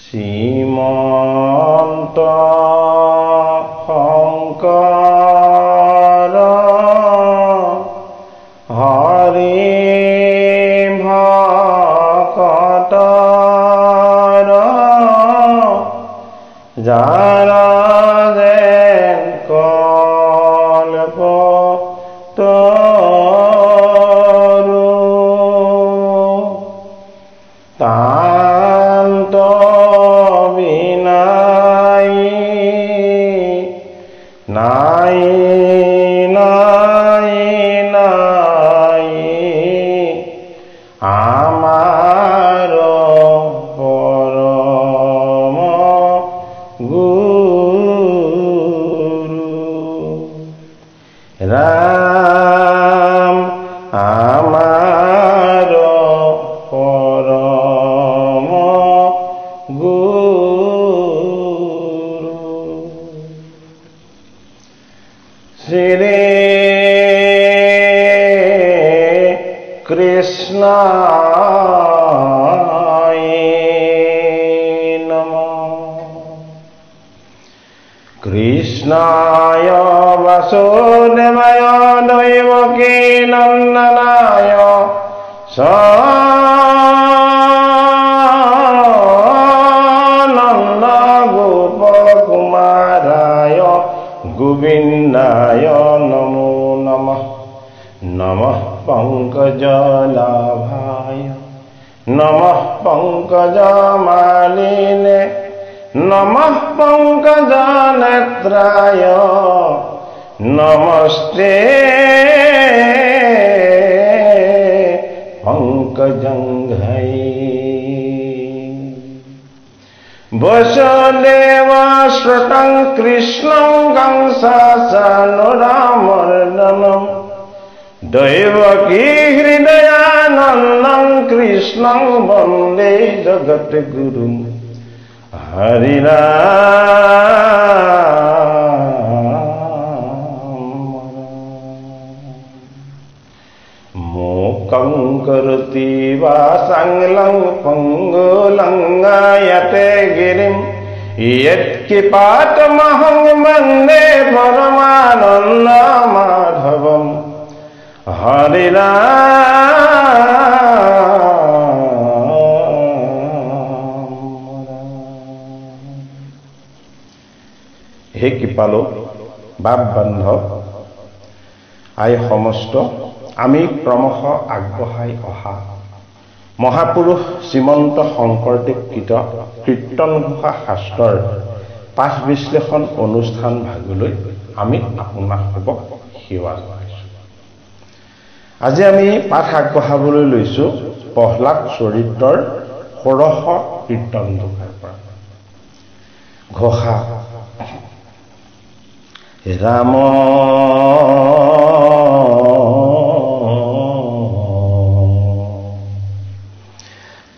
শ্ৰীমন্ত শংকৰ হৰি ভকতৰ যাৰ যেন কল্প তৰু তান্ত বিনাই নাই নাই নাই আমাৰ পৰম গুৰু ৰাম আমাৰ পৰম গুৰু শ্ৰী কৃষ্ণায় নমঃ। কৃষ্ণায় বাসুদেবায় দৈবকী নন্দনায় নন্দ গোপ কুমারায় গোবিন্দায় নমো নমঃ। নমঃ পঙ্কজলাভায় নমঃ পঙ্কজমালিনে নমঃ পঙ্কজনেত্রায় নমস্তে পঙ্কজঙ্ঘ্রয়ে। বসুদেব শ্রুতং কৃষ্ণং কংসানুরামর্দনম দৈবকী হৃদয়ানন্দং কৃষ্ণং বন্দে জগদ্গুরুম। হরি মূকং করোতি বাসাংলং পঙ্গুলঙ্গায়তে গিরিম ইয়ৎকৃপাতমহং বন্দে পরমানন্দ মাধবম। হরি হে কৃপালো বাপ বান্ধৱ আই সমস্ত আমি ক্ৰমশ আগবঢ়াই অহা মহাপুৰুষ শ্ৰীমন্ত শংকৰদেৱ কৃত কীৰ্তন ঘোষা শাস্ত্ৰৰ পাঠ বিশ্লেষণ অনুষ্ঠান ভাগলৈ আমি আপোনালোকক সেৱা জনাইছোঁ। আজি আমি পাঠ আগবঢ়াবলৈ লৈছোঁ প্ৰহ্লাদ চৰিত্ৰৰ ষোড়শ কীৰ্তন ঘোষাৰ পৰা। ঘোষা ৰাম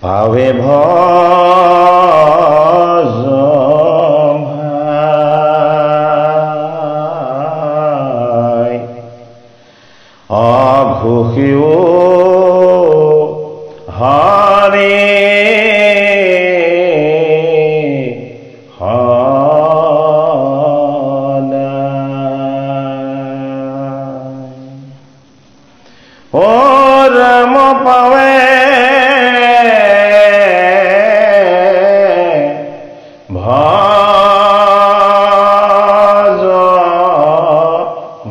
পাৱে ভজ ভাই অঘোষিও হৰি ৰাম পাৱে ভজ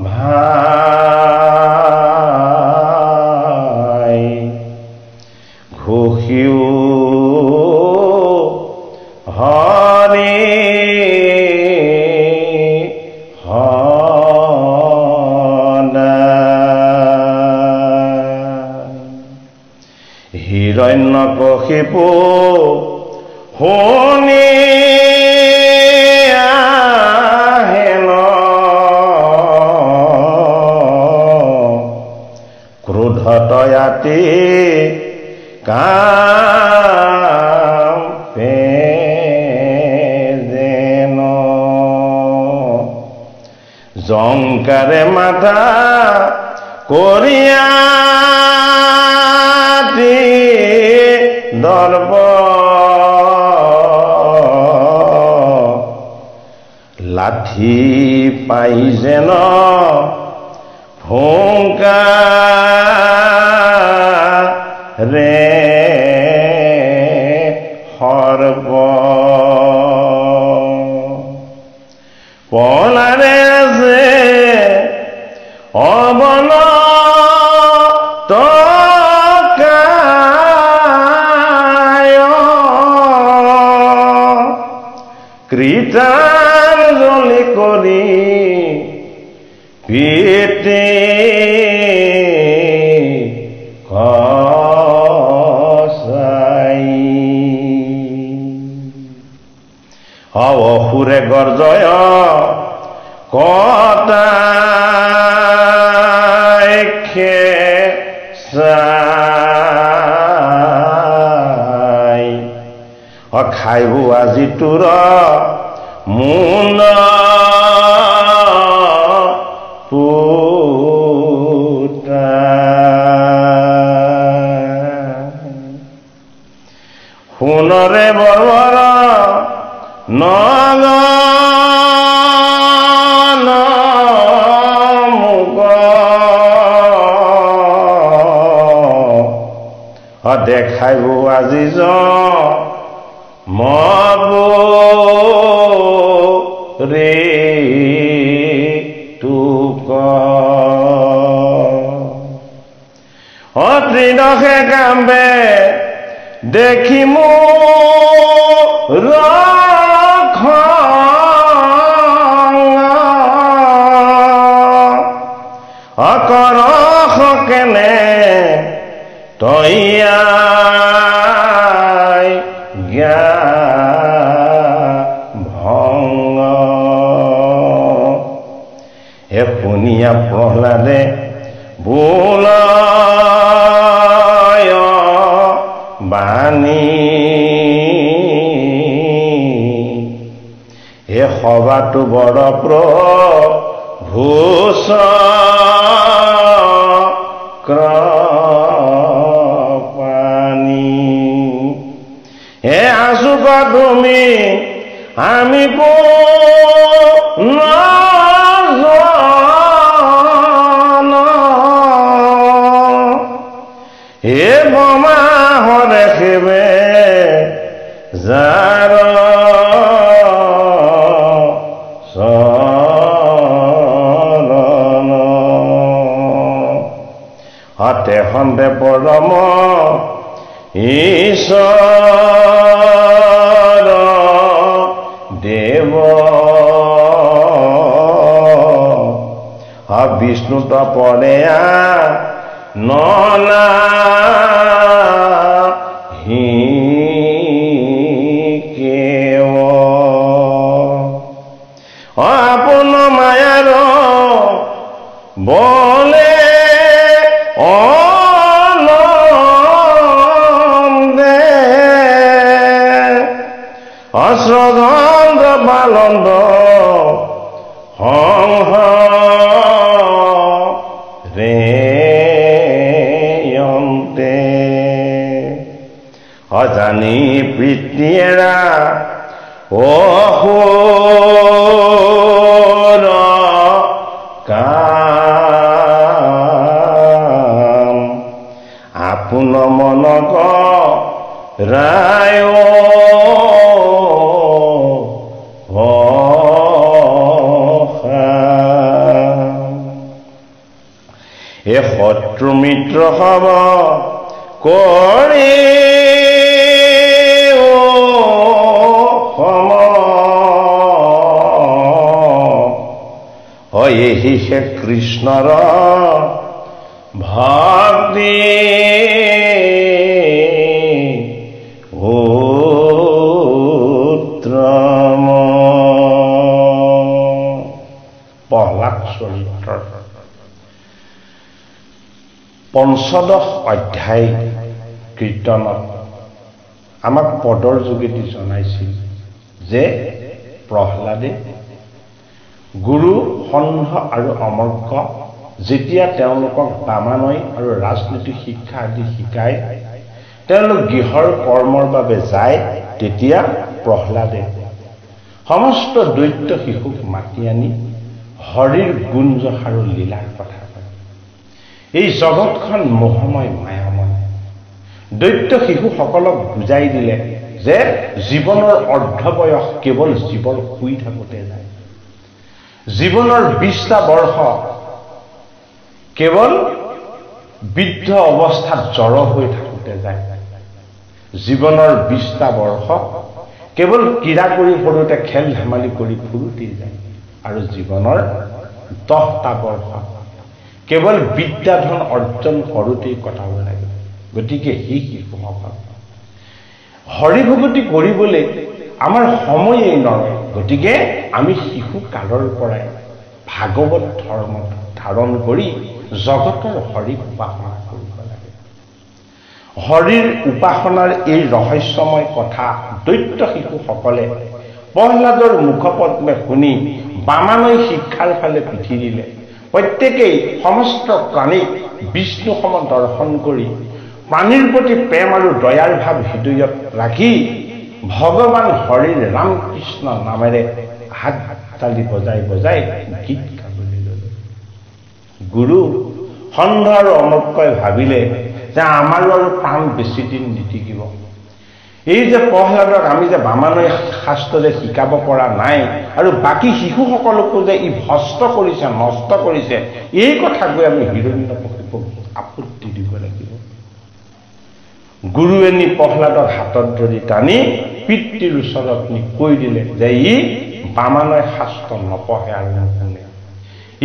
ভাই ঘোষিও হৰি হিৰণ্যকশিপু শুনি আহেন ক্ৰোধত ইয়াতি অহংকাৰে মাথা কৰিয়া দৰ্প লাঠি পাই যেন ফুংকাৰে সৰ্ব পলাৰে আছে অবন কৃতাঞ্জলি কৰি পিতে কসাই অসুৰে গৰ্জয় কটাই খেচাই খাইব আজি তোৰ মুন পুতা সোণৰে বৰবৰ নগ দেখাইব আজি ৰে তোক ত্ৰিদশে কাম্বে দেখি মোৰ অকৰস কেনে তৈয়াই জ্ঞা ভংগ হে শুনিয়া প্ৰহ্লাদে বোলয় বাণী হে সভাটো বড় প্ৰভূষ তুমি আমি হে বমা দেখবে যাৰ চৰণ হতে সন্দে পৰম ঈশ্বৰ দেৱ বিষ্ণু তপৰে নলা কেৱ আপোন মায়াৰ বলে অশ্ৰগন্ধ বালন্দ হংহ ৰেয়ন্তে অজানি পিতৃয়েৰা অসুৰ কাম আপোন মনক ৰায় এ শত্ৰু মিত্ৰ হব কৰি এহি হে কৃষ্ণৰ ভক্তি উত্তম প্ৰহ্লাদ চৰিত্ৰ পঞ্চদশ অধ্যায় কীৰ্তনত আমাক পদৰ যোগেদি জনাইছিল যে প্ৰহ্লাদে গুৰু সন্ধ আৰু অমৰ্ক যেতিয়া তেওঁলোকক বামানয় আৰু ৰাজনীতিক শিক্ষা আদি শিকায় তেওঁলোক গৃহৰ কৰ্মৰ বাবে যায় তেতিয়া প্ৰহ্লাদে সমস্ত দৈত্য শিশুক মাতি আনি হৰিৰ গুঞ্জ আৰু লীলাৰ কথা কয়। এই জগতখন মোহময় মায়াময়। দৈত্য শিশুসকলক বুজাই দিলে যে জীৱনৰ অৰ্ধবয়স কেৱল জীৱৰ শুই থাকোঁতে যায়। জীৱনৰ 20টা বৰ্ষ কেৱল বৃদ্ধ অৱস্থাত জড় হৈ থাকোঁতে যায়। জীৱনৰ 20টা বৰ্ষ কেৱল ক্ৰীড়া কৰি ফুৰোঁতে খেল ধেমালি কৰি ফুৰোঁতেই যায়। আৰু জীৱনৰ 10টা বৰ্ষ কেৱল বিদ্যাধন অৰ্জন কৰোঁতেই কটাব লাগে। গতিকে সেই শিশুসকল হৰিভকতি কৰিবলৈ আমাৰ সময়েই নৰয়। গতিকে আমি শিশু কালৰ পৰাই ভাগৱত ধৰ্ম ধাৰণ কৰি জগতৰ হৰিক উপাসনা কৰিব লাগে। হৰিৰ উপাসনাৰ এই ৰহস্যময় কথা দৈত্য শিশুসকলে প্ৰহ্লাদৰ মুখপদ্মে শুনি বামানয় শিক্ষাৰ ফালে পিঠি দিলে। প্ৰত্যেকেই সমস্ত প্ৰাণীক বিষ্ণু সম দৰ্শন কৰি প্ৰাণীৰ প্ৰতি প্ৰেম আৰু দয়াৰ ভাৱ হৃদয়ত ৰাখি ভগৱান হৰিৰ ৰাম কৃষ্ণ নামেৰে হাত তালি বজাই বজাই গীত গাবলৈ ল'লে। গুৰু সন্ধ আৰু অমৰ্কই ভাবিলে যে আমাৰো আৰু প্ৰাণ বেছি দিন নিটিকিব। এই যে প্ৰহ্লাদক আমি যে বামানয় শাস্ত্ৰৰে শিকাব পৰা নাই আৰু বাকী শিশুসকলকো যে ই ভস্ত কৰিছে নষ্ট কৰিছে এই কথা কৈ আমি হিৰণ্যকশিপুক আপত্তি দিব লাগিব। গুৰুৱে নি প্ৰহ্লাদক হাতত ধৰি টানি পিতৃৰ ওচৰত নি কৈ দিলে যে ই বামানয় শাস্ত্ৰ নপঢ়ে আৰু নুশুনে।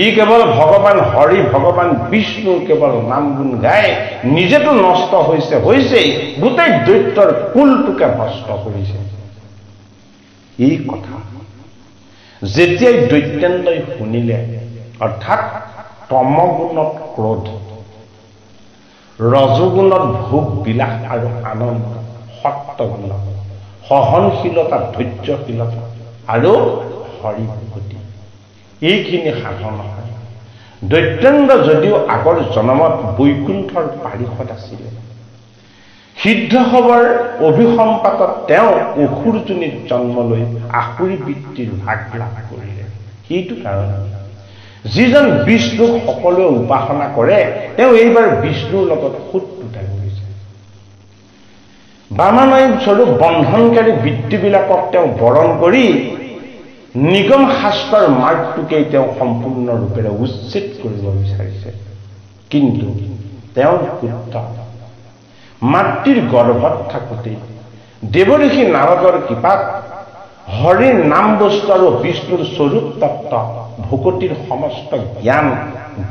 ই কেৱল ভগৱান হৰি ভগৱান বিষ্ণুৰ কেৱল নাম গুণ গাই নিজেতো নষ্ট হৈছেই গোটেই দৈত্যৰ কুলটোকে ভস্ত কৰিছে। এই কথা যেতিয়াই দৈত্যেন্দ্ৰই শুনিলে অৰ্থাৎ তমগুণত ক্ৰোধ, ৰজগুণত ভোগ বিলাস আৰু আনন্দ, সত্যগুণত সহনশীলতা ধৈৰ্যশীলতা আৰু হৰিভকতি এইখিনি সাধন হয়। দৈত্যেন্দ্ৰ যদিও আগৰ জন্মত বৈকুণ্ঠৰ পাৰিষদ আছিলে, সিদ্ধ হবৰ অভিসম্পাতত তেওঁ অসুৰ যোনিত জন্ম লৈ আসুৰী বৃত্তিৰ ভাগ লাভ কৰিলে। সেইটো কাৰণে যিজন বিষ্ণুক সকলোৱে উপাসনা কৰে তেওঁ এইবাৰ বিষ্ণুৰ লগত শত্ৰুতা কৰিছে। বামানয় স্বৰূপ বন্ধনকাৰী বৃত্তিবিলাকক তেওঁ বৰণ কৰি নিগম শাস্ত্ৰৰ মাৰ্গটোকেই তেওঁ সম্পূৰ্ণৰূপেৰে উচ্ছেদ কৰিব বিচাৰিছে। কিন্তু তেওঁৰ পুত্ৰ মাতৃৰ গৰ্ভত থাকোঁতেই দেৱঋষি নাৰদৰ কৃপাত হৰিৰ নাম বস্তু আৰু বিষ্ণুৰ স্বৰূপ তত্ত্ব ভকতিৰ সমস্ত জ্ঞান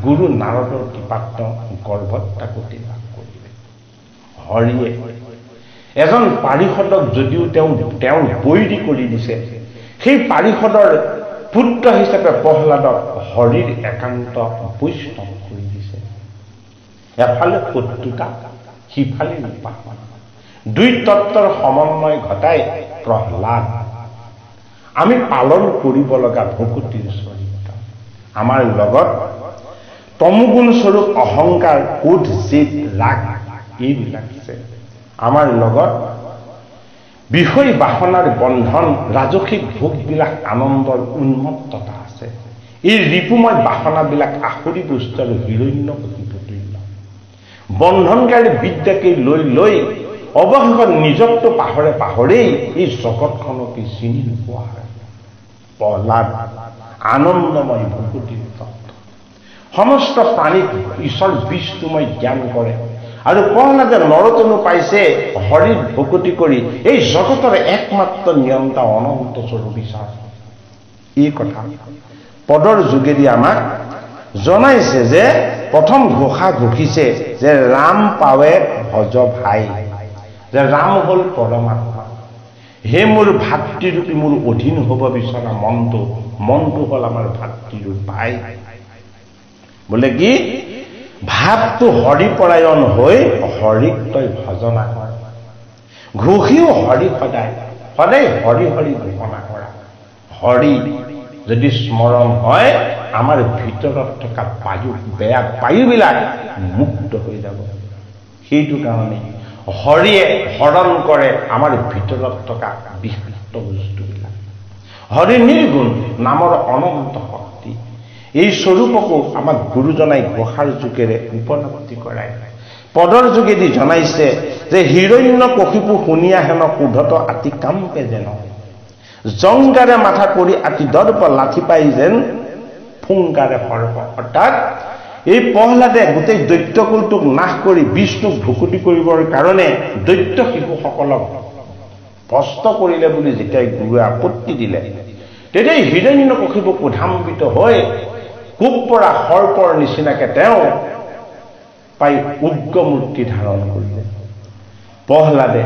গুৰু নাৰদৰ কৃপাত তেওঁ গৰ্ভত থাকোঁতে লাভ কৰিলে। হৰিয়ে এজন পাৰিষদক যদিও তেওঁ বৈৰী কৰি দিছে, সেই পাৰিষদৰ পুত্ৰ হিচাপে প্ৰহ্লাদক হৰিৰ একান্ত বৈষ্ণৱ কৰি দিছে। এফালে শত্ৰুতা সিফালে উপাসনা, দুই তত্ত্বৰ সমন্বয় ঘটাই প্ৰহ্লাদ আমি পালন কৰিব লগা ভকতিৰ চৰিত্ৰ। আমাৰ লগত তমোগুণ স্বৰূপ অহংকাৰ, ক্ৰোধ, জেদ, ৰাগ এইবিলাক আছে। আমাৰ লগত বিষয় বাসনাৰ বন্ধন, ৰাজসিক ভোগবিলাক আনন্দৰ উন্মত্ততা আছে। এই ৰিপুময় বাসনাবিলাক আসুৰী বস্তু আৰু হিৰণ্যকশিপুৰ তুল্য। বন্ধনকাৰী বিদ্যাকে লৈ লৈ অৱশেষত নিজকটো পাহৰেই এই জগতখনকে চিনি নোপোৱা হয়। প্ৰহ্লাদ আনন্দময় ভকতিৰ তত্ত্ব, সমস্ত প্ৰাণীক ঈশ্বৰ বিষ্ণুময় জ্ঞান কৰে আৰু প্ৰহ্লাদে নৰতনু পাইছে হৰিৰ ভকতি কৰি এই জগতৰ একমাত্ৰ নিয়ন্তা অনন্ত স্বৰূপ ঈশ্বৰ। এই কথা পদৰ যোগেদি আমাক জনাইছে যে প্ৰথম ঘোষা ঘোষিছে যে ৰাম পাৱে ভজ ভাই, যে ৰাম হল পৰমাত্মা। হে মোৰ ভাতৃৰূপী মোৰ অধীন হব বিচৰা মনটো হল আমাৰ ভাতৃৰূপ ভাই। বোলে কি ভাৱটো হৰিপৰায়ণ হৈ হৰিক তই ভজনা কৰ। ঘোষিও হৰি সদায় হৰি হৰি ঘোষণা কৰা। হৰি যদি স্মৰণ হয় আমাৰ ভিতৰত থকা বায়ু বেয়া বায়ুবিলাক মুক্ত হৈ যাব সেইটো কাৰণে হৰিয়ে হৰণ কৰে আমাৰ ভিতৰত থকা বিষাক্ত বস্তুবিলাক হৰি নিৰ্গুণ নামৰ অনন্ত শক্তি এই স্বৰূপকো আমাক গুৰুজনাই ঘোষাৰ যোগেৰে উপলব্ধি কৰায় পদৰ যোগেদি জনাইছে যে হিৰণ্যকশিপু শুনিয়া হেন ক্ৰোধত আতি কাম্পে যেন জংগাৰে মাথা কৰি আতি দৰ্প লাঠি পাই যেন ফুংকাৰে সৰ্প অৰ্থাৎ এই প্ৰহ্লাদে গোটেই দৈত্যকুলটোক নাশ কৰি বিষ্ণুক ভুকুটি কৰিবৰ কাৰণে দৈত্য শিশুসকলক ভস্ত কৰিলে বুলি যেতিয়া গুৰুৱে আপত্তি দিলে তেতিয়া হিৰণ্যকশিপু ক্ৰোধান্বিত হৈ কোপ পৰা সৰ্পৰ নিচিনাকে তেওঁ পাই উগ্ৰ মূৰ্তি ধাৰণ কৰিলে প্ৰহ্লাদে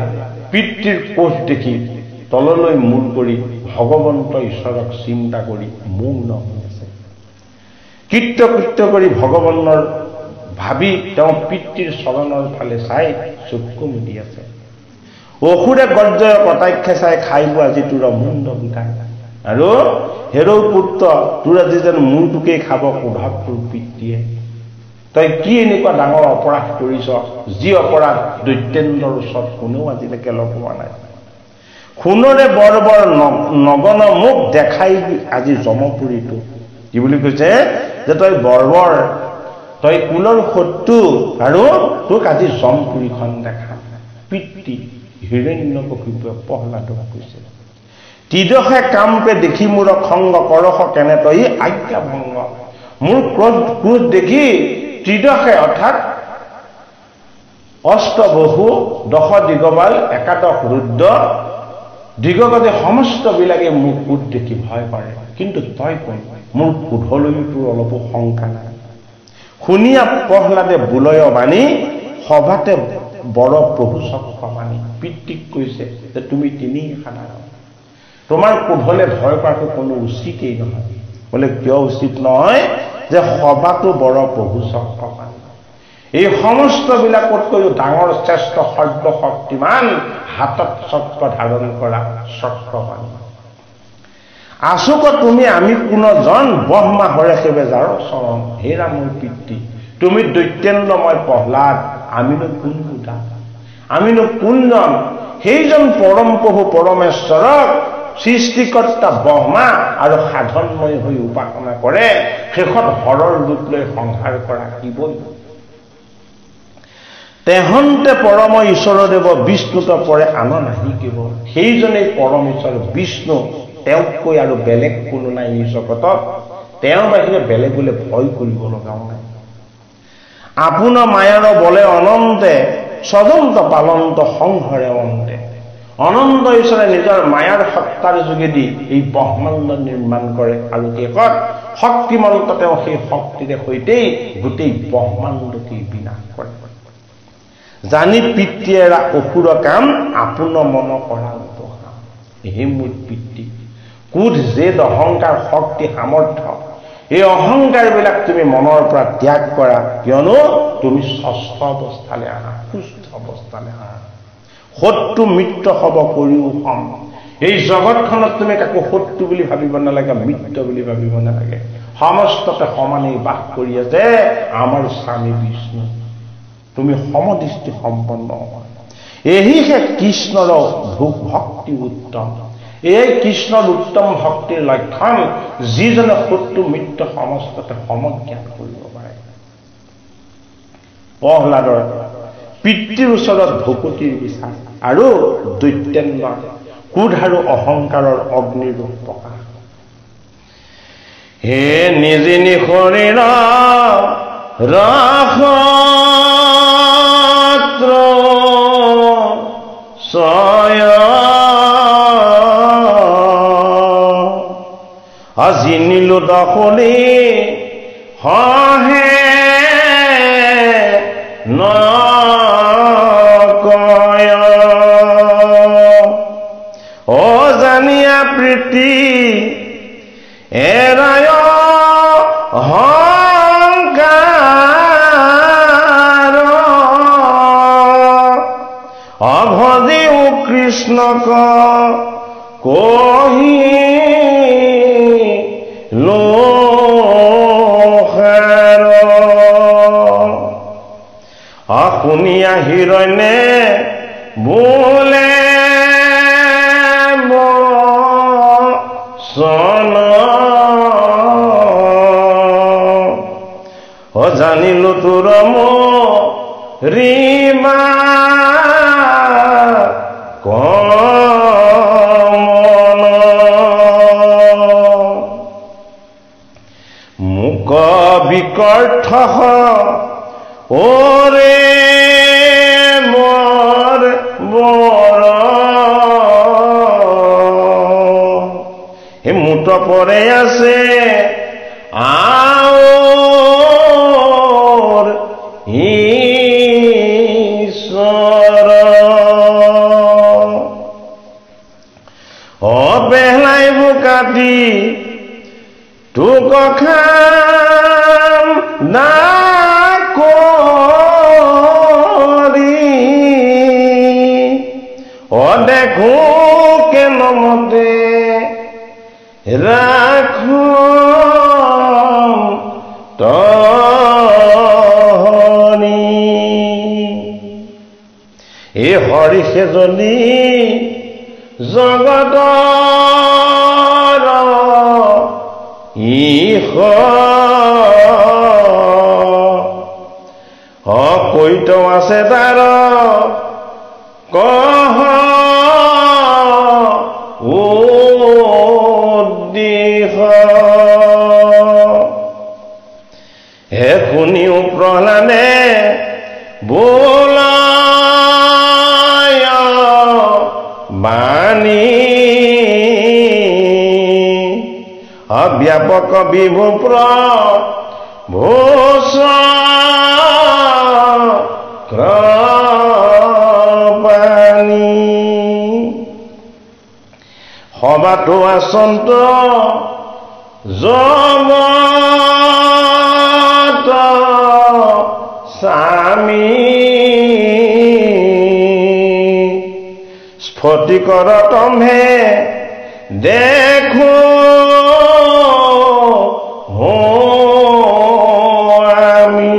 পিতৃৰ কোষ দেখি তললৈ মূৰ কৰি ভগৱন্ত ঈশ্বৰক চিন্তা কৰি মৌন হৈ আছে কৃত্য কৰি ভগৱানৰ ভাবি তেওঁ পিতৃৰ চৰণৰ ফালে চাই চকু মুদি আছে অসুৰে গৰ্জয় কটাক্ষে চাই খাইব আজি তোৰ মুণ্ড বিকাই আৰু হেৰৌ পুত্ৰ তোৰ আজি যেন মূৰটোকেই খাব ক্ৰোধত তোৰ পিতৃয়ে তই কি এনেকুৱা ডাঙৰ অপৰাধ কৰিছ যি অপৰাধ দৈত্যেন্দ্ৰৰ ওচৰত কোনেও আজিলৈকে লগ পোৱা নাই খুনৰে বৰ নগন মুখ দেখাই আজি জমপুৰীটো কি বুলি কৈছে যে তই বৰ্বৰ তই কুলৰ শত্ৰু আৰু তোক আজি জমপুৰীখন দেখা পিতৃ হিৰণ্যকশিপুৱে প্ৰহ্লাদক কৈছে ত্ৰিদশে কাম্পে দেখি মোৰ খংগ কৰস কেনে তই আজ্ঞা ভংগ মোৰ ক্ৰোধ দেখি ত্ৰিদশে অৰ্থাৎ অষ্টবহু দশ দিগবাল একাদশ ৰুদ্ৰ দিগগতে সমস্ত বিলাকে মোৰ ক্ৰোধ দেখি ভয় কৰে কিন্তু তই কোন মোৰ ক্ৰোধলৈ তোৰ অলপো শংকা নাই শুনিয়া প্ৰহ্লাদে বুলয় বাণী সভাতে বৰ প্ৰভু চক্ৰ মানি পিতৃক কৈছে যে তুমি তিনি সাধাৰণ তোমাৰ ক্ৰোধলে ভয় কৰাটো কোনো উচিতেই নহয় বোলে কিয় উচিত নহয় যে সভাটো বৰ প্ৰভু চক্ৰ মানি এই সমস্ত বিলাকতকৈও ডাঙৰ শ্ৰেষ্ঠ সৰ্বশক্তিমান হাতত চক্ৰ ধাৰণ কৰা চক্ৰবাণী আছোক তুমি আমি কোনজন ব্ৰহ্মা হৰে সেবে যাৰ চৰণ হেৰা মোৰ পিতৃ তুমি দৈত্যেন্দ্ৰ মই প্ৰহ্লাদ আমিনো কোন গোটা আমিনো কোনজন সেইজন পৰম প্ৰভু পৰমেশ্বৰক সৃষ্টিকৰ্তা ব্ৰহ্মা আৰু সাধনময় হৈ উপাসনা কৰে শেষত হৰৰ ৰূপ লৈ সংহাৰ কৰা কিবই তেহন্তে পৰম ঈশ্বৰদেৱ বিষ্ণুত পৰে আন নাহি কেৱল সেইজনেই পৰম ঈশ্বৰ বিষ্ণু তেওঁতকৈ আৰু বেলেগ কোনো নাই এই জগতত তেওঁৰ বাহিৰে বেলেগ বোলে ভয় কৰিব লগাও নাই আপোনাৰ মায়াৰ বলে অনন্তে সদন্ত পালন্ত সংহৰে অন্তে অনন্ত ঈশ্বৰে নিজৰ মায়াৰ সত্তাৰ যোগেদি এই ব্ৰহ্মাণ্ড নিৰ্মাণ কৰে আৰু শেষত শক্তিমন্ত তেওঁ সেই শক্তিৰে সৈতেই গোটেই ব্ৰহ্মাণ্ডকেই বিনাশ কৰে জানি পিতৃয়েৰা অসুৰ কাম আপোনাৰ মন কৰা উপকাম হে মোৰ পিতৃ ক্ৰোধ জেদ অহংকাৰ শক্তি সামৰ্থ্য এই অহংকাৰ বিলাক তুমি মনৰ পৰা ত্যাগ কৰা কিয়নো তুমি ষষ্ঠ অৱস্থালৈ আহা সুস্থ অৱস্থালৈ আহা শত্ৰু মিত্ৰ হব কৰিও সম এই জগতখনত তুমি কাকো শত্ৰু বুলি ভাবিব নালাগে মিত্ৰ বুলি ভাবিব নালাগে সমস্ততে সমানেই বাস কৰি আছে আমাৰ স্বামী বিষ্ণু তুমি সমদৃষ্টি সম্পন্ন হোৱা এহিহে কৃষ্ণৰ ভক্তি উত্তম এই কৃষ্ণৰ উত্তম ভক্তিৰ লক্ষণ যিজনে শত্ৰু মিত্ৰ সমস্ততে সমজ্ঞান কৰিব পাৰে প্ৰহ্লাদৰ পিতৃৰ ওচৰত ভকুতিৰ বিচাৰ আৰু দৈত্যেন্দ্ৰ ক্ৰোধ আৰু অহংকাৰৰ অগ্নিৰূপ প্ৰকাশ হে নিজে নিশৰীৰ ৰাখ আজি নীলো দখলি হে নকয় অ জানিয়া প্ৰীতি এৰায় হংকাৰ অভজিও কৃষ্ণক কহি লোহাৰ শুনিয়া হিৰণ্যে বোলে বচন জানিলো তোৰ ৰিমা কমল মুক বিকৰ্থ ওৰে মোৰ বৰ হে মুঠ পৰে আছে আওৰ ঈশ্বৰ অবেলাই কাটি তোক খাম না দেখো কেন মতে ৰাখো তনি এ হৰি সেজনী জগত কৈত আছে তাৰ কহ হে শুনিও প্ৰহ্লাদে বোলায় বাণী ব্যাপক বিভূপ্ৰ ভূষ কৃপানি সবাতো আচন্ত জগত স্বামী স্ফটিকৰ তম্ভে দেখো আমি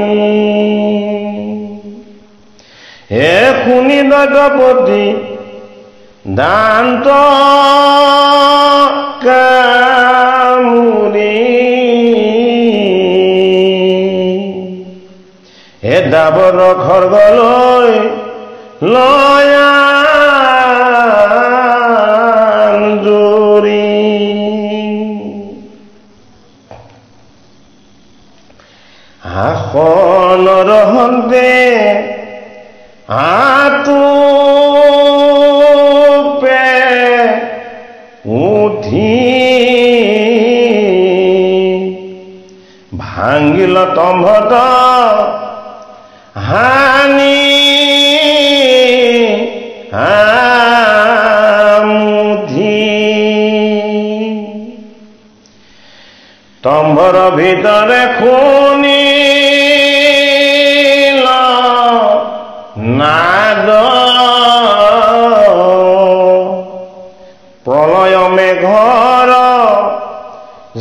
হে শুনি দৈতপতি দান্ত কামুৰি হে ডাবৰ খৰ্গলৈ লয়াঞ্জুৰি আসনৰ হন্তে আতুপে উঠি ভাঙিল তম্ভত হানি আমুধি তম্ভৰ ভিতৰে শুনিল নাদ প্ৰলয় মেঘৰ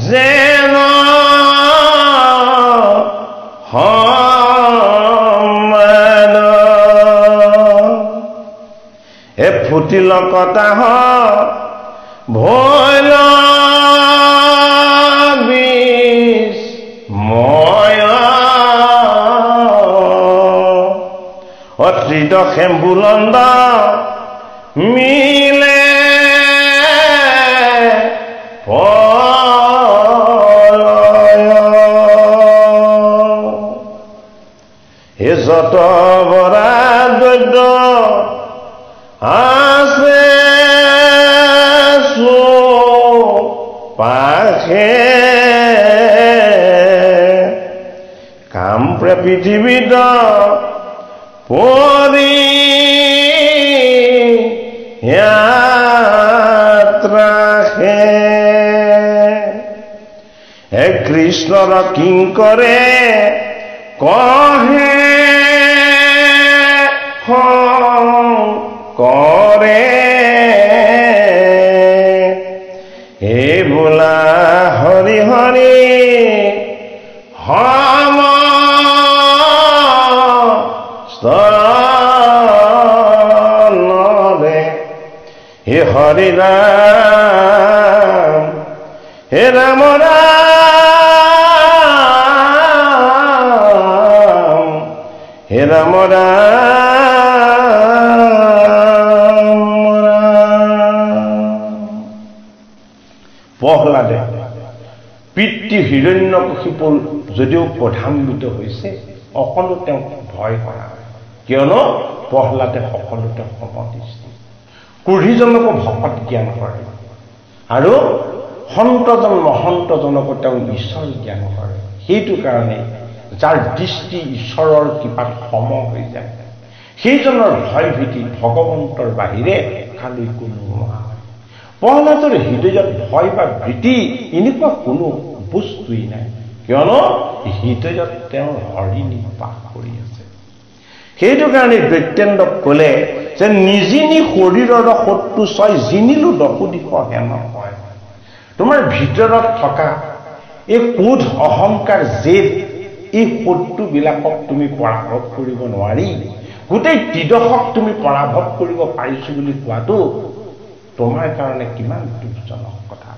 যেন সমান এ ফুটিল কটাহ ভৈল বিস্ময় অত্ৰিত খেম্বুলন্দ মিলে হে যত বৰা দৈদ্য আছে পাখে কামপ্ৰে পৃথিৱীত পৰি য়াত্ৰাহে হে কৃষ্ণৰ কিংকৰে কহে কৰে হে বোলা হৰি হৰি হৰি হম স্তনৰে হে হৰি ৰাম হে ৰাম ৰাম হে ৰাম ৰাম প্ৰহ্লাদে পিতৃ হিৰণ্যকশিপুৰ যদিও প্ৰধান্বিত হৈছে অকলো তেওঁক ভয় কৰা কিয়নো প্ৰহ্লাদে সকলোতে সমদৃষ্টি কুঢ়িজনকো ভকত জ্ঞান কৰে আৰু সন্তজন মহন্তজনকো তেওঁ ঈশ্বৰ জ্ঞান কৰে সেইটো কাৰণে যাৰ দৃষ্টি ঈশ্বৰৰ কৃপাত সম হৈ যায় সেইজনৰ ভয় ভীতি ভগৱন্তৰ বাহিৰে কালি কোনো নহয় প্ৰহ্লাদৰ হৃদয়ত ভয় বা ভীতি এনেকুৱা কোনো বস্তুই নাই কিয়নো হৃদয়ত তেওঁৰ হৰি নিবাস কৰি আছে সেইটো কাৰণে দৈত্যেন্দ্ৰক ক'লে যে নিজিনি শৰীৰৰ শত্ৰু ছয় জিনিলো দপুদিশ হেন হয় তোমাৰ ভিতৰত থকা এই ক্ৰোধ অহংকাৰ জেদ এই শত্ৰুবিলাকক তুমি পৰাভৱ কৰিব নোৱাৰি গোটেই ত্ৰিদশক তুমি পৰাভৱ কৰিব পাৰিছো বুলি কোৱাটো তোমাৰ কাৰণে কিমান দুখজনক কথা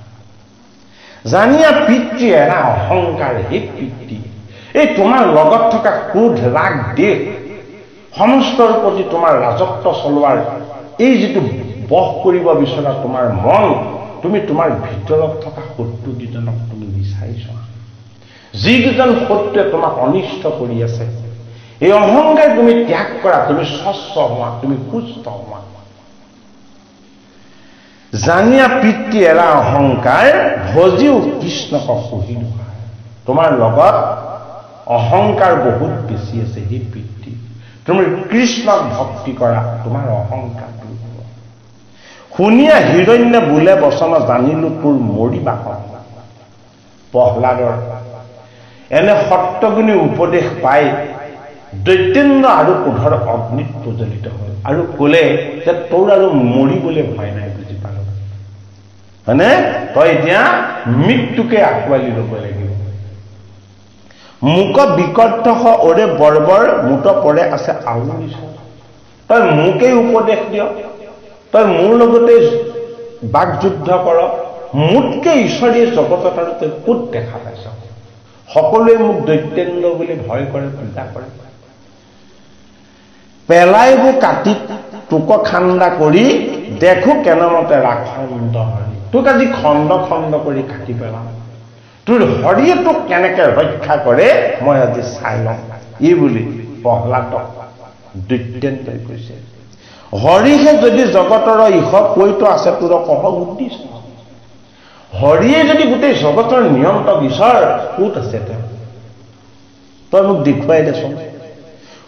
জানিয়া পিতৃ এৰা অহংকাৰ হে পিতৃ এই তোমাৰ লগত থকা ক্ৰোধ ৰাগ দেশ সমস্তৰ প্ৰতি তোমাৰ ৰাজত্ব চলোৱাৰ এই যিটো বহ কৰিব বিচৰা তোমাৰ মন তুমি তোমাৰ ভিতৰত থকা শত্ৰুকেইজনক তুমি বিচাৰিছা যিকেইজন শত্ৰুৱে তোমাক অনিষ্ট কৰি আছে এই অহংকাৰ তুমি ত্যাগ কৰা তুমি স্বচ্ছ হোৱা তুমি সুস্থ হোৱা জানিয়া পিতৃ এৰা অহংকাৰ ভজিও কৃষ্ণক কহিলো তোমাৰ লগত অহংকাৰ বহুত বেছি আছে হে পিতৃ তুমি কৃষ্ণক ভক্তি কৰা তোমাৰ অহংকাৰ শুনিয়া হিৰণ্য বোলে বচন জানিলো তোৰ মৰিবা প্ৰহ্লাদৰ এনে সত্যগুণী উপদেশ পাই দৈত্যেন্দ্ৰ আৰু ক্ৰোধৰ অগ্নিত প্ৰজ্বলিত হ'ল আৰু ক'লে যে তোৰ আৰু মৰিবলৈ ভয় নাই বুজি পালো হয়নে তই এতিয়া মৃত্যুকে আঁকোৱালি ল'ব লাগিব মোক বিকট ওৰে বৰ্বৰ মুঠ পৰে আছে আউৰি তই মোকেই উপদেশ দিয় তই মোৰ লগতে বাকযুদ্ধ কৰ মোতকে ঈশ্বৰীয় জগতত আৰু তই ক'ত দেখা পাইছ সকলোৱে মোক দৈত্যেন্দ্ৰ বুলি ভয় কৰে পূজা কৰে পেলাইবোৰ কাটি তোক খান্দা কৰি দেখো কেনেমতে ৰাখণ্ড হৰি তোক আজি খণ্ড খণ্ড কৰি কাটি পেলাম তোৰ হৰিয়ে তোক কেনেকে ৰক্ষা কৰে মই আজি চাই লওঁ এই বুলি প্ৰহ্লাদক দৈত্যেন্দ্ৰই কৈছে হৰিহে যদি জগতৰ ইহ কৈতো আছে তোৰ কহ উদ্দেশ্য হৰিয়ে যদি গোটেই জগতৰ নিয়ন্ত্ৰক ঈশ্বৰ ক'ত আছে তেওঁ তই মোক দেখুৱাই দেচোন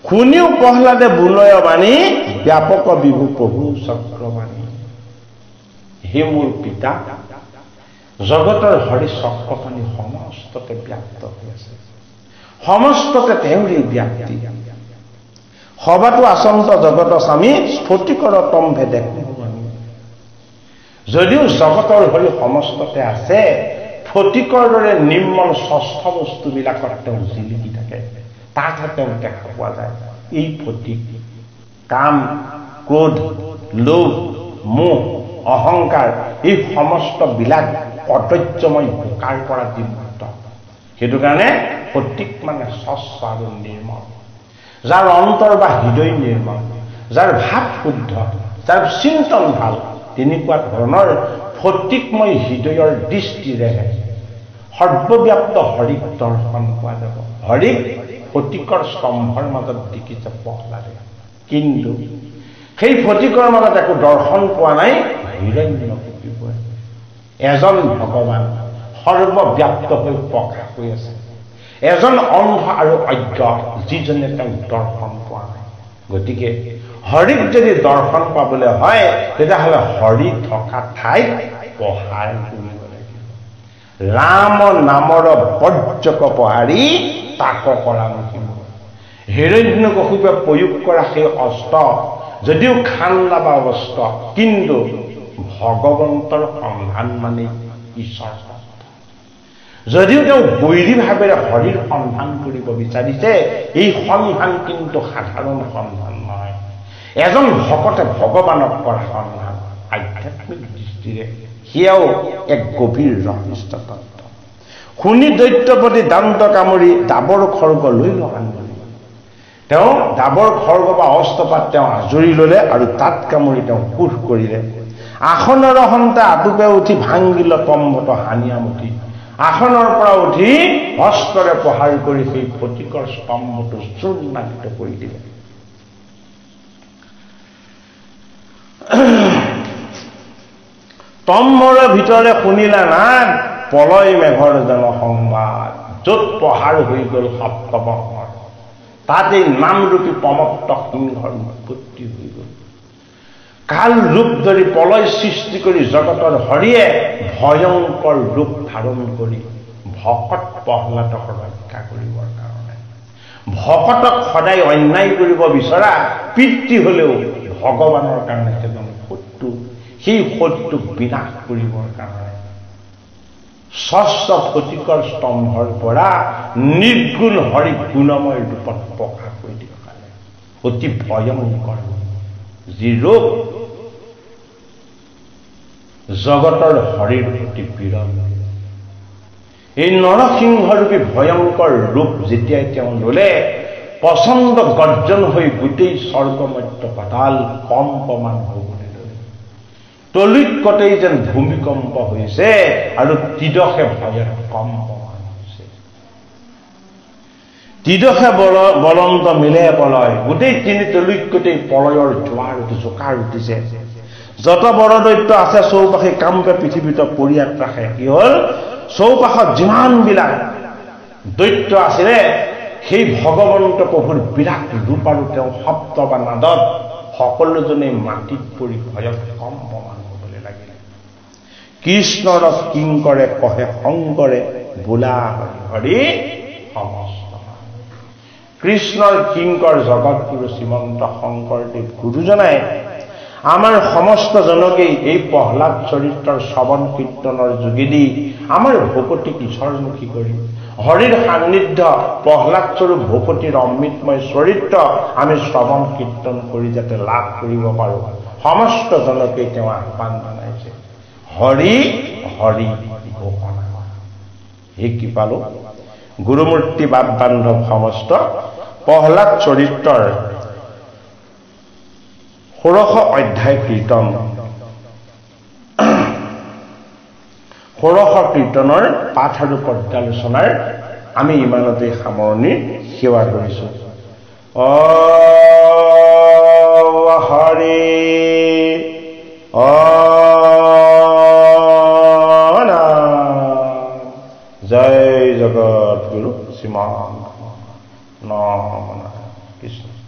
শুনিও প্ৰহ্লাদে বুলয় বাণী ব্যাপক বিভু প্ৰভু চক্ৰবাণী হে মোৰ পিতা জগতৰ হৰি চক্ৰবাণী সমস্ততে ব্যাপ্ত হৈ আছে সমস্ততে তেওঁৰে ব্যাপ্তি সবাতো আচন্ত জগত স্বামী স্ফটিকৰ তম্ভে দেখো আমি যদিও জগতৰ হৰি সমস্ততে আছে ফটিকৰ দৰে নিৰ্মল ষষ্ঠ বস্তুবিলাকত তেওঁ জিলিকি থাকে তাকহে তেওঁ দেখা পোৱা যায় এই ফটিক কাম ক্ৰোধ লোভ মোহ অহংকাৰ এই সমস্ত বিলাক অদৈত্যময় বোকাৰ পৰা বিমুক্ত সেইটো কাৰণে ফটিক মানে স্বচ্ছ আৰু নিৰ্মল যাৰ অন্তৰ বা হৃদয় নিৰ্মল যাৰ ভাৱ শুদ্ধ যাৰ চিন্তন ভাল তেনেকুৱা ধৰণৰ ফটিকময় হৃদয়ৰ দৃষ্টিৰে সৰ্বব্যাপ্ত হৰিক দৰ্শন পোৱা যাব হৰিক ফটিকৰ স্তম্ভৰ মাজত দেখিছে প্ৰহ্লাদে কিন্তু সেই ফটিকৰ মাজত একো দৰ্শন পোৱা নাই হিৰণ্যকশিপুৱে এজন ভগৱান সৰ্বব্যাপ্ত হৈ প্ৰকাশ হৈ আছে এজন অন্ধ আৰু অজ্ঞ যিজনে তেওঁক দৰ্শন পোৱা নাই গতিকে হৰিক যদি দৰ্শন পাবলৈ হয় তেতিয়াহ'লে হৰি থকা ঠাইত পহাই কৰিব লাগিব ৰাম নামৰ বজ্ৰক পহাৰি তাক কৰা মুখিব হিৰণ্যকশিপুৱে প্ৰয়োগ কৰা সেই অস্ত্ৰ যদিও খান্দা বা অস্ত্ৰ কিন্তু ভগৱন্তৰ সন্ধান মানে ঈশ্বৰ যদিও তেওঁ বৈৰী ভাৱেৰে হৰিৰ সন্ধান কৰিব বিচাৰিছে, এই সন্ধান কিন্তু সাধাৰণ সন্ধান নহয়। এজন ভকতে ভগৱানক কৰা সন্ধান আধ্যাত্মিক দৃষ্টিৰে সেয়াও এক গভীৰ ৰহস্য তত্ত্ব। শুনি দৈত্যপতি দান্ত কামুৰি ডাবৰ খৰ্গ লৈ লগান ধৰিলে। তেওঁ ডাবৰ খৰ্গ বা অস্ত্ৰপাত তেওঁ আজৰি ল'লে আৰু তাত কামুৰি তেওঁ কোষ কৰিলে। আসনৰ সন্তা আটুপে উঠি ভাঙিল তম্বত হানিয়ামুঠি। আসনৰ পৰা উঠি হস্তৰে প্ৰহাৰ কৰি সেই ফটিকৰ স্তম্ভটো চূৰ্ণাকৃত কৰি দিলে। তম্বৰ ভিতৰে শুনিলা নাদ প্ৰলয় মেঘৰ জনসংবাদ। য'ত প্ৰহাৰ হৈ গ'ল সপ্তমহৰ, তাত এই নামৰূপী প্ৰমত্ত সিংহৰ উৎপত্তি হৈ গ'ল। কাল ৰূপ ধৰি প্ৰলয় সৃষ্টি কৰি জগতৰ হৰিয়ে ভয়ংকৰ ৰূপ ধাৰণ কৰি ভকত প্ৰহ্লাদক ৰক্ষা কৰিবৰ কাৰণে, ভকতক সদায় অন্যায় কৰিব বিচৰা পিতৃ হলেও ভগৱানৰ কাৰণে এজন শত্ৰু, সেই শত্ৰুক বিনাশ কৰিবৰ কাৰণে স্বচ্ছ ফটিকৰ স্তম্ভৰ পৰা নিৰ্গুণ হৰি গুণময় ৰূপত প্ৰকাশ কৰি দেখালে। অতি ভয়ংকৰ যি ৰূপ জগতৰ হৰিৰ প্ৰতি বিৰল। এই নৰসিংহৰূপী ভয়ংকৰ ৰূপ যেতিয়াই তেওঁ ল'লে, প্ৰচণ্ড গৰ্জন হৈ গোটেই স্বৰ্গমধ্য পাতাল কম্পমান হ'বলৈ ল'লে। তলৈকতেই যেন ভূমিকম্প হৈছে আৰু তিদশে ভয়ত কম্পমান হৈছে। তিদশে বলন্ত মিলে প্ৰলয়। গোটেই তিনি তলৈকতেই প্ৰলয়ৰ জোৱাৰ জোকাৰ উঠিছে। যত বৰদৈত্য আছে চৌপাশে কামপে পৃথিৱীত পৰিয়াত ৰাখে। কি হ'ল, চৌপাশত যিমানবিলাক দৈত্য আছিলে সেই ভগৱন্ত প্ৰভুৰ বিৰাট ৰূপ আৰু তেওঁ শব্দ বা নাদত সকলোজনে মাটিত পৰি ভয়ত কম্পমান হ'বলৈ লাগিলে। কৃষ্ণৰ কিংকৰে কহে শংকৰে বোলা হৰি সমস্ত। কৃষ্ণৰ কিংকৰ জগতগুৰু শ্ৰীমন্ত শংকৰদেৱ গুৰুজনাই আমাৰ সমস্ত জনকেই এই প্ৰহ্লাদ চৰিত্ৰৰ শ্ৰৱণ কীৰ্তনৰ যোগেদি আমাৰ ভকতিক ঈশ্বৰমুখী কৰি হৰিৰ সান্নিধ্য প্ৰহ্লাদ স্বৰূপ ভকতিৰ অমৃতময় চৰিত্ৰ আমি শ্ৰৱণ কীৰ্তন কৰি যাতে লাভ কৰিব পাৰোঁ, সমস্ত জনকেই তেওঁ আহ্বান জনাইছে। হৰি হৰি ঘোষণা। এই কি পালো, গুৰুমূৰ্তি বাপ বান্ধৱ সমস্ত প্ৰহ্লাদ চৰিত্ৰৰ 16 অধ্যায় কীৰ্তন, 16 কীৰ্তনৰ পাঠ আৰু পৰ্যালোচনাৰ আমি ইমানতে সামৰণি সেৱা কৰিছো। হৰি জয় জগত গুৰু শ্ৰীমান নম কৃষ্ণ।